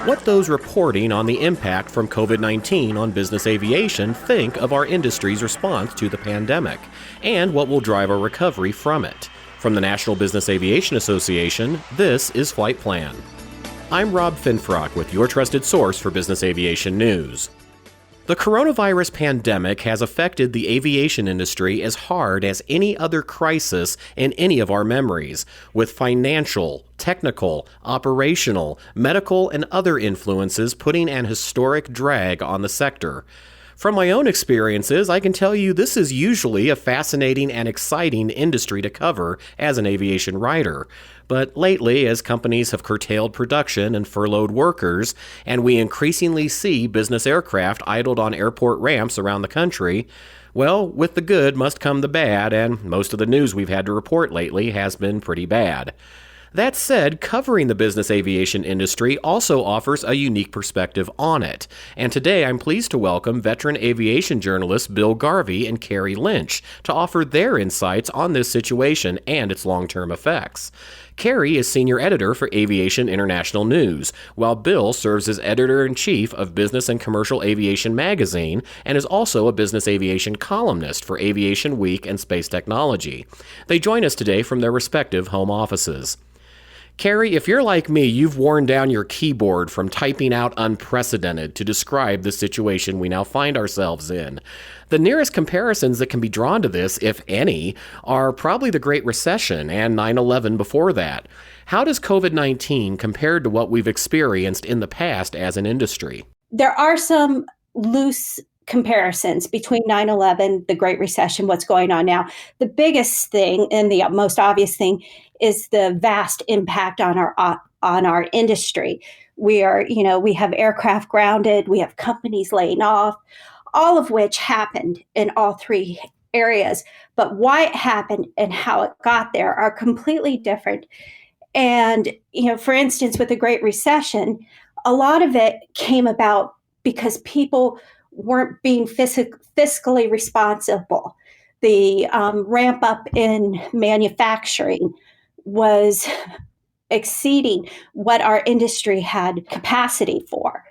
what those reporting on the impact from COVID-19 on business aviation think of our industry's response to the pandemic, and what will drive our recovery from it. From the National Business Aviation Association, this is Flight Plan. I'm Rob Finfrock with your trusted source for business aviation news. The coronavirus pandemic has affected the aviation industry as hard as any other crisis in any of our memories, with financial, technical, operational, medical, and other influences putting an historic drag on the sector. From my own experiences, I can tell you this is usually a fascinating and exciting industry to cover as an aviation writer. But lately, as companies have curtailed production and furloughed workers, and we increasingly see business aircraft idled on airport ramps around the country, well, with the good must come the bad, and most of the news we've had to report lately has been pretty bad. That said, covering the business aviation industry also offers a unique perspective on it. And today I'm pleased to welcome veteran aviation journalists Bill Garvey and Carrie Lynch to offer their insights on this situation and its long-term effects. Carrie is senior editor for Aviation International News, while Bill serves as editor-in-chief of Business and Commercial Aviation magazine and is also a business aviation columnist for Aviation Week and Space Technology. They join us today from their respective home offices. Carrie, if you're like me, you've worn down your keyboard from typing out unprecedented to describe the situation we now find ourselves in. The nearest comparisons that can be drawn to this, if any, are probably the Great Recession and 9/11 before that. How does COVID-19 compare to what we've experienced in the past as an industry? There are some loose comparisons between 9/11, the Great Recession, what's going on now. The biggest thing and the most obvious thing is the vast impact on our industry. We have aircraft grounded, we have companies laying off, all of which happened in all three areas. But why it happened and how it got there are completely different. And, for instance, with the Great Recession, a lot of it came about because people weren't being fiscally responsible. The ramp up in manufacturing was exceeding what our industry had capacity for.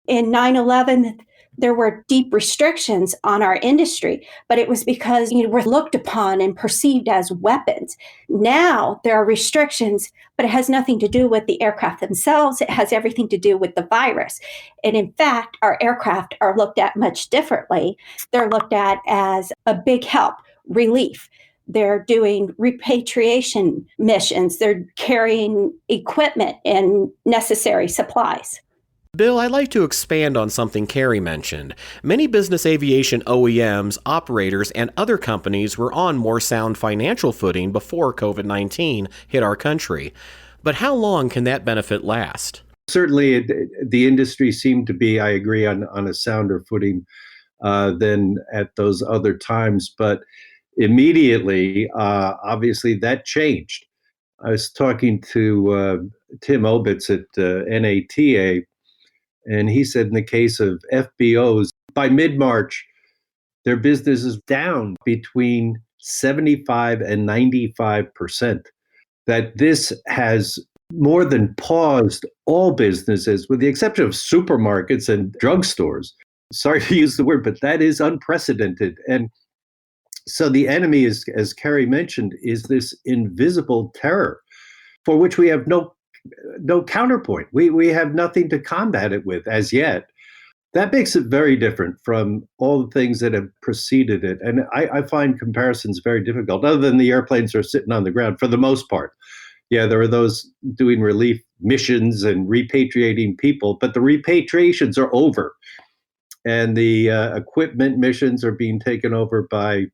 In 9/11, there were deep restrictions on our industry, but it was because we're looked upon and perceived as weapons. Now there are restrictions, but it has nothing to do with the aircraft themselves. It has everything to do with the virus. And in fact, our aircraft are looked at much differently. They're looked at as a big help, relief. They're doing repatriation missions. They're carrying equipment and necessary supplies. Bill, I'd like to expand on something Carrie mentioned. Many business aviation OEMs, operators, and other companies were on more sound financial footing before COVID-19 hit our country. But how long can that benefit last? Certainly, the industry seemed to be, I agree, on a sounder footing than at those other times. But immediately, obviously, that changed. I was talking to Tim Obitz at NATA, and he said in the case of FBOs, by mid-March, their business is down between 75 and 95%. That this has more than paused all businesses, with the exception of supermarkets and drugstores. Sorry to use the word, but that is unprecedented. And so the enemy, is, as Carrie mentioned, is this invisible terror for which we have no counterpoint. We have nothing to combat it with as yet. That makes it very different from all the things that have preceded it. And I find comparisons very difficult, other than the airplanes are sitting on the ground for the most part. Yeah, there are those doing relief missions and repatriating people, but the repatriations are over. And the equipment missions are being taken over by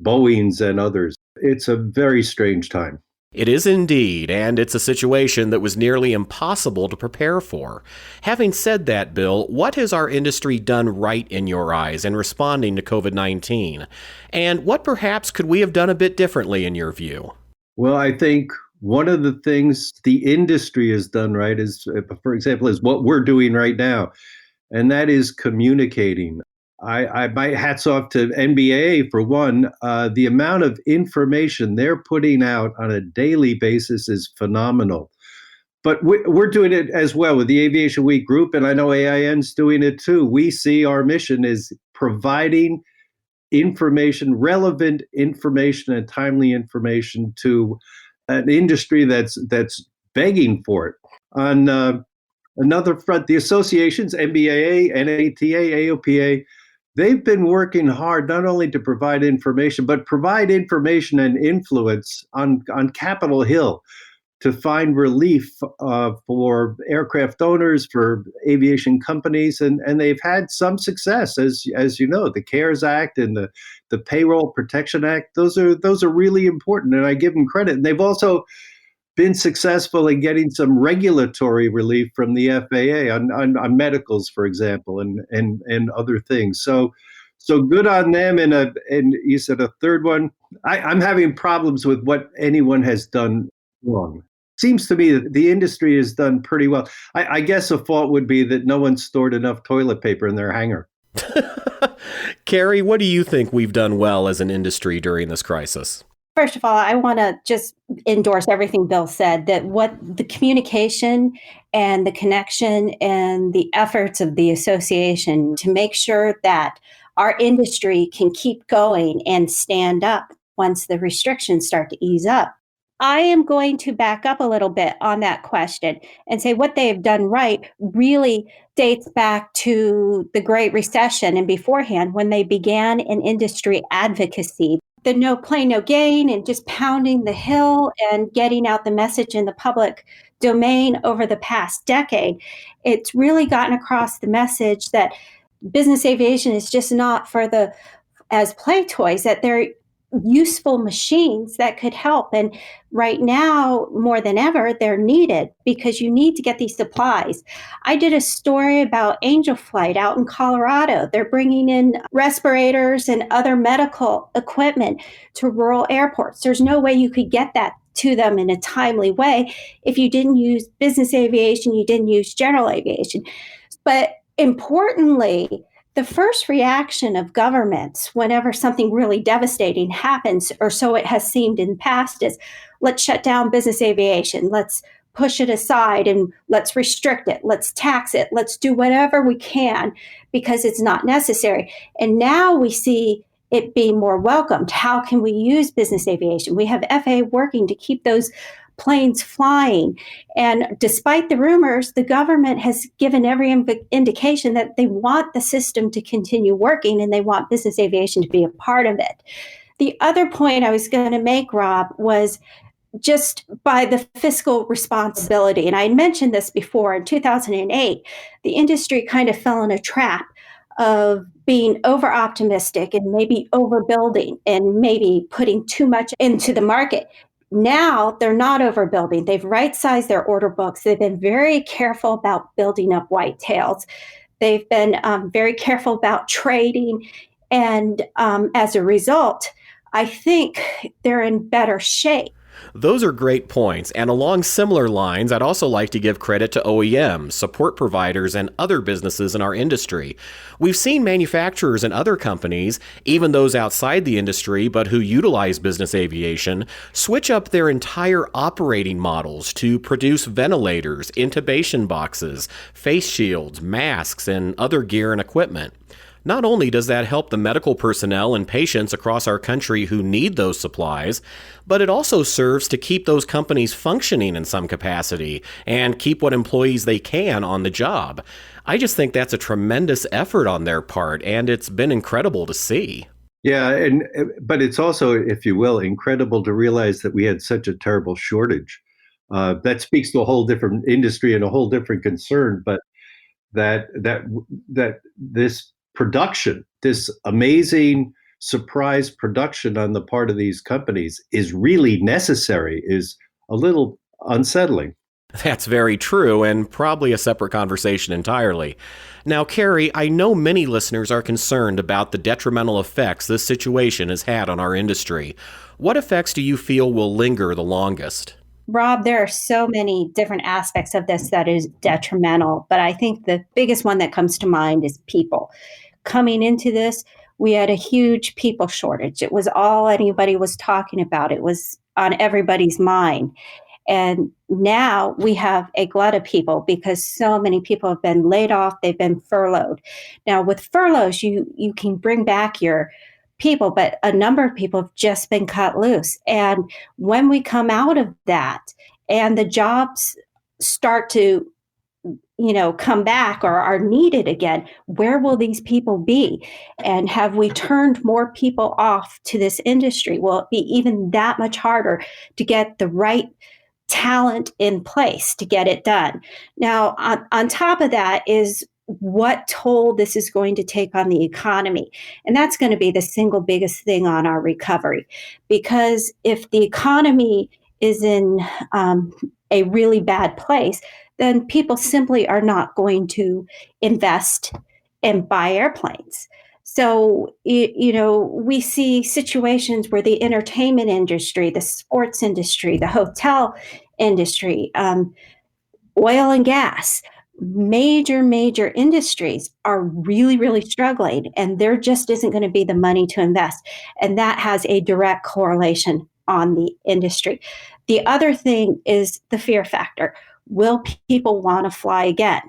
Boeings and others. It's a very strange time. It is indeed, and it's a situation that was nearly impossible to prepare for. Having said that, Bill, what has our industry done right in your eyes in responding to COVID-19? And what perhaps could we have done a bit differently in your view? Well, I think one of the things the industry has done right is, for example, is what we're doing right now, and that is communicating. My hats off to NBA for one. The amount of information they're putting out on a daily basis is phenomenal. but we're doing it as well with the Aviation Week group, and I know AIN's doing it too. We see our mission is providing information, relevant information, and timely information to an industry that's begging for it. On another front, the associations, NBAA, NATA, AOPA, they've been working hard not only to provide information, but provide information and influence on Capitol Hill to find relief for aircraft owners, for aviation companies, and they've had some success, as you know, the CARES Act and the Payroll Protection Act. Those are really important, and I give them credit. And they've also been successful in getting some regulatory relief from the FAA on medicals, for example, and other things. So good on them. And you said a third one. I'm having problems with what anyone has done wrong. Seems to me that the industry has done pretty well. I guess a fault would be that no one stored enough toilet paper in their hangar. Carrie, what do you think we've done well as an industry during this crisis? First of all, I want to just endorse everything Bill said, that what the communication and the connection and the efforts of the association to make sure that our industry can keep going and stand up once the restrictions start to ease up. I am going to back up a little bit on that question and say what they have done right really dates back to the Great Recession and beforehand when they began an industry advocacy. The no play, no gain, and just pounding the hill and getting out the message in the public domain over the past decade. It's really gotten across the message that business aviation is just not as play toys, that they're useful machines that could help. And right now, more than ever, they're needed because you need to get these supplies. I did a story about Angel Flight out in Colorado. They're bringing in respirators and other medical equipment to rural airports. There's no way you could get that to them in a timely way if you didn't use business aviation, you didn't use general aviation. But importantly, the first reaction of governments whenever something really devastating happens, or so it has seemed in the past, is let's shut down business aviation. Let's push it aside and let's restrict it. Let's tax it. Let's do whatever we can because it's not necessary. And now we see it being more welcomed. How can we use business aviation? We have FAA working to keep those planes flying. And despite the rumors, the government has given every indication that they want the system to continue working and they want business aviation to be a part of it. The other point I was going to make, Rob, was just by the fiscal responsibility. And I mentioned this before. In 2008, the industry kind of fell in a trap of being over optimistic and maybe overbuilding and maybe putting too much into the market. Now they're not overbuilding. They've right-sized their order books. They've been very careful about building up white tails. They've been very careful about trading. And as a result, I think they're in better shape. Those are great points, and along similar lines, I'd also like to give credit to OEMs, support providers, and other businesses in our industry. We've seen manufacturers and other companies, even those outside the industry but who utilize business aviation, switch up their entire operating models to produce ventilators, intubation boxes, face shields, masks, and other gear and equipment. Not only does that help the medical personnel and patients across our country who need those supplies, but it also serves to keep those companies functioning in some capacity and keep what employees they can on the job. I just think that's a tremendous effort on their part, and it's been incredible to see. Yeah, but it's also, if you will, incredible to realize that we had such a terrible shortage. That speaks to a whole different industry and a whole different concern, but that this production, this amazing surprise production on the part of these companies is really necessary, is a little unsettling. That's very true, and probably a separate conversation entirely. Now, Carrie, I know many listeners are concerned about the detrimental effects this situation has had on our industry. What effects do you feel will linger the longest? Rob, there are so many different aspects of this that is detrimental, but I think the biggest one that comes to mind is people. Coming into this, we had a huge people shortage. It was all anybody was talking about. It was on everybody's mind. And now we have a glut of people because so many people have been laid off, they've been furloughed. Now with furloughs, you can bring back your people, but a number of people have just been cut loose. And when we come out of that and the jobs start to come back or are needed again, where will these people be? And have we turned more people off to this industry? Will it be even that much harder to get the right talent in place to get it done? Now, on top of that is what toll this is going to take on the economy. And that's going to be the single biggest thing on our recovery. Because if the economy is in a really bad place, then people simply are not going to invest and buy airplanes. So, we see situations where the entertainment industry, the sports industry, the hotel industry, oil and gas, major industries are really, really struggling, and there just isn't going to be the money to invest. And that has a direct correlation on the industry. The other thing is the fear factor. Will people want to fly again?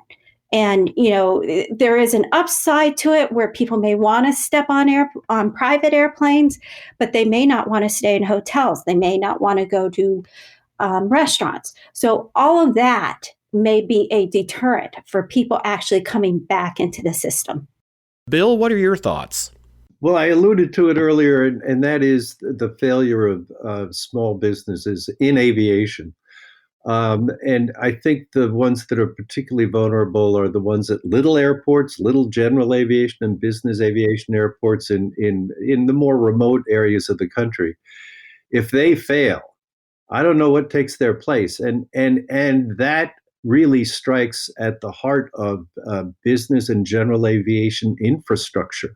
And there is an upside to it where people may want to step on private airplanes, but they may not want to stay in hotels. They may not want to go to restaurants. So all of that may be a deterrent for people actually coming back into the system. Bill, what are your thoughts? Well, I alluded to it earlier, and that is the failure of small businesses in aviation. And I think the ones that are particularly vulnerable are the ones at little airports, little general aviation and business aviation airports in the more remote areas of the country. If they fail, I don't know what takes their place. And that really strikes at the heart of business and general aviation infrastructure.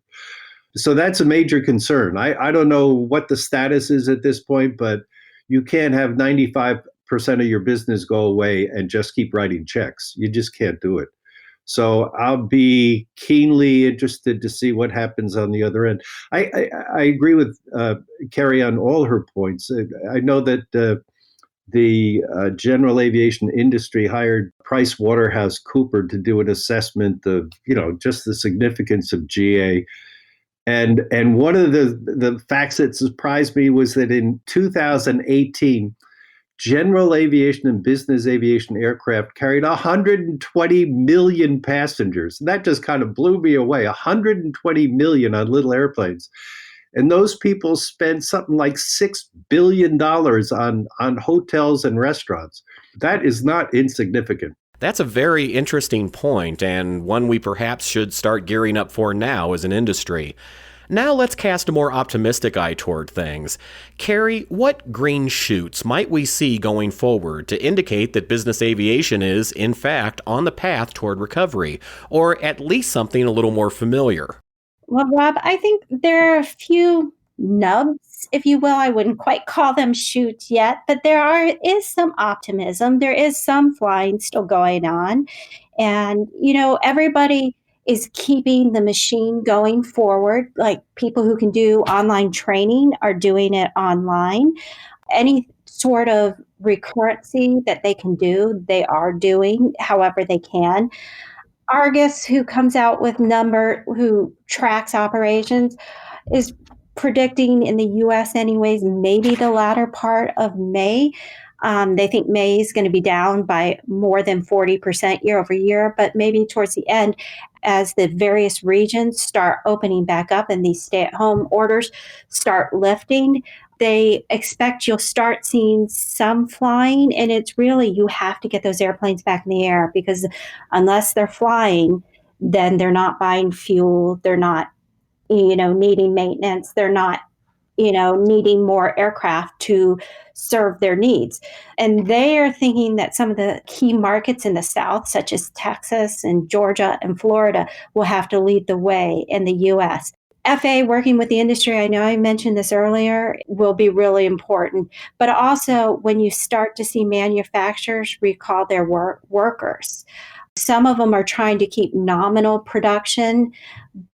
So that's a major concern. I don't know what the status is at this point, but you can't have 95% of your business go away and just keep writing checks. You just can't do it. So I'll be keenly interested to see what happens on the other end. I agree with Carrie on all her points. I know that the general aviation industry hired PricewaterhouseCoopers to do an assessment of, just the significance of GA. And one of the facts that surprised me was that in 2018, general aviation and business aviation aircraft carried 120 million passengers. And that just kind of blew me away, 120 million on little airplanes. And those people spend something like $6 billion on hotels and restaurants. That is not insignificant. That's a very interesting point, and one we perhaps should start gearing up for now as an industry. Now let's cast a more optimistic eye toward things. Carrie, what green shoots might we see going forward to indicate that business aviation is, in fact, on the path toward recovery, or at least something a little more familiar? Well, Rob, I think there are a few nubs, if you will. I wouldn't quite call them shoots yet, but is some optimism. There is some flying still going on. And, everybody is keeping the machine going forward. Like people who can do online training are doing it online. Any sort of recurrency that they can do, they are doing however they can. Argus, who comes out with who tracks operations, is predicting in the US anyways, maybe the latter part of May. They think May is going to be down by more than 40% year over year, but maybe towards the end, as the various regions start opening back up and these stay-at-home orders start lifting, they expect you'll start seeing some flying. And it's really, you have to get those airplanes back in the air, because unless they're flying, then they're not buying fuel. They're not, needing maintenance. They're not, needing more aircraft to serve their needs. And they are thinking that some of the key markets in the South, such as Texas and Georgia and Florida, will have to lead the way in the U.S. FAA working with the industry, I know I mentioned this earlier, will be really important. But also when you start to see manufacturers recall their workers, some of them are trying to keep nominal production,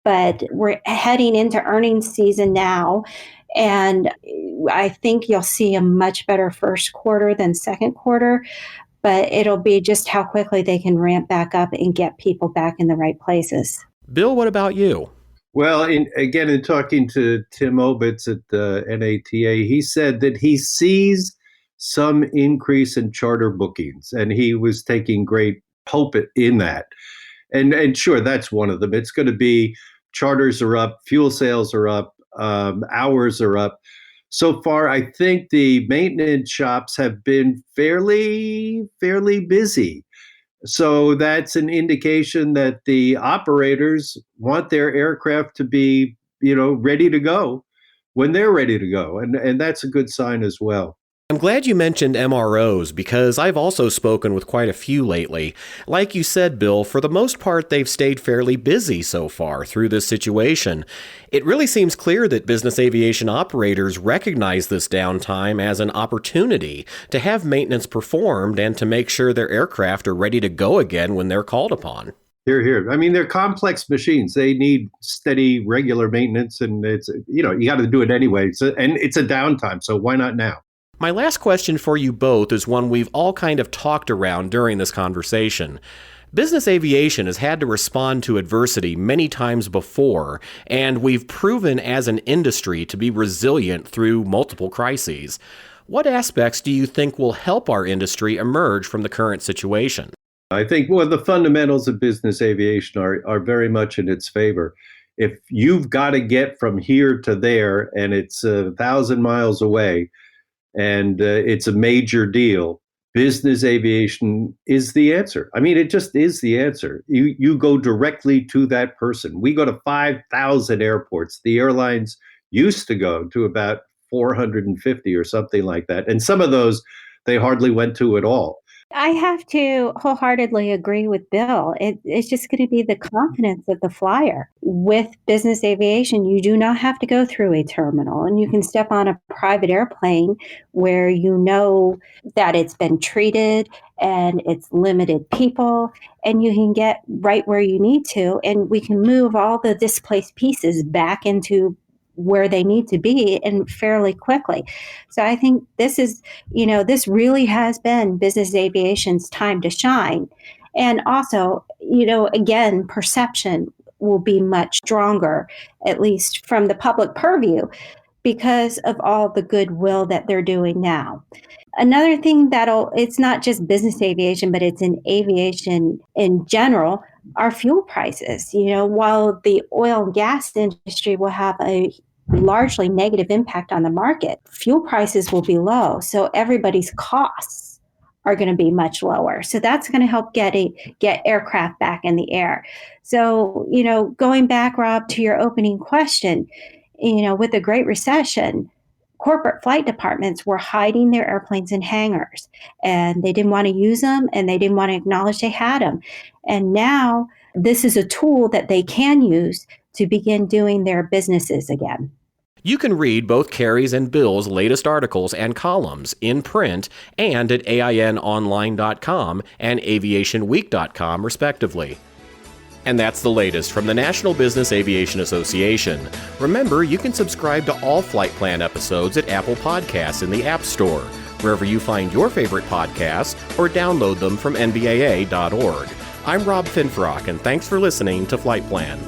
but we're heading into earnings season now. And I think you'll see a much better first quarter than second quarter, but it'll be just how quickly they can ramp back up and get people back in the right places. Bill, what about you? Well, in talking to Tim Obitz at the NATA, he said that he sees some increase in charter bookings, and he was taking great hope in that. And sure, that's one of them. It's going to be charters are up, fuel sales are up, hours are up. So far, I think the maintenance shops have been fairly busy. So that's an indication that the operators want their aircraft to be, ready to go when they're ready to go. And that's a good sign as well. I'm glad you mentioned MROs because I've also spoken with quite a few lately. Like you said, Bill, for the most part, they've stayed fairly busy so far through this situation. It really seems clear that business aviation operators recognize this downtime as an opportunity to have maintenance performed and to make sure their aircraft are ready to go again when they're called upon. Here, here. I mean, they're complex machines. They need steady, regular maintenance, and it's, you got to do it anyway. And it's a downtime, so why not now? My last question for you both is one we've all kind of talked around during this conversation. Business aviation has had to respond to adversity many times before, and we've proven as an industry to be resilient through multiple crises. What aspects do you think will help our industry emerge from the current situation? I think, well, the fundamentals of business aviation are very much in its favor. If you've got to get from here to there, and it's 1,000 miles away, and it's a major deal, business aviation is the answer. I mean, it just is the answer. You go directly to that person. We go to 5,000 airports. The airlines used to go to about 450 or something like that. And some of those, they hardly went to at all. I have to wholeheartedly agree with Bill. It's just going to be the confidence of the flyer. With business aviation, you do not have to go through a terminal, and you can step on a private airplane where you know that it's been treated and it's limited people, and you can get right where you need to, and we can move all the displaced pieces back into where they need to be and fairly quickly. So I think this is, this really has been business aviation's time to shine. And also, again, perception will be much stronger, at least from the public purview, because of all the goodwill that they're doing now. Another thing it's not just business aviation, but it's in aviation in general, are fuel prices. While the oil and gas industry will have a largely negative impact on the market, fuel prices will be low. So everybody's costs are going to be much lower. So that's going to help get aircraft back in the air. So, going back, Rob, to your opening question, with the Great Recession, corporate flight departments were hiding their airplanes in hangars, and they didn't want to use them, and they didn't want to acknowledge they had them. And now this is a tool that they can use to begin doing their businesses again. You can read both Carrie's and Bill's latest articles and columns in print and at AINonline.com and AviationWeek.com, respectively. And that's the latest from the National Business Aviation Association. Remember, you can subscribe to all Flight Plan episodes at Apple Podcasts in the App Store, wherever you find your favorite podcasts, or download them from nbaa.org. I'm Rob Finfrock, and thanks for listening to Flight Plan.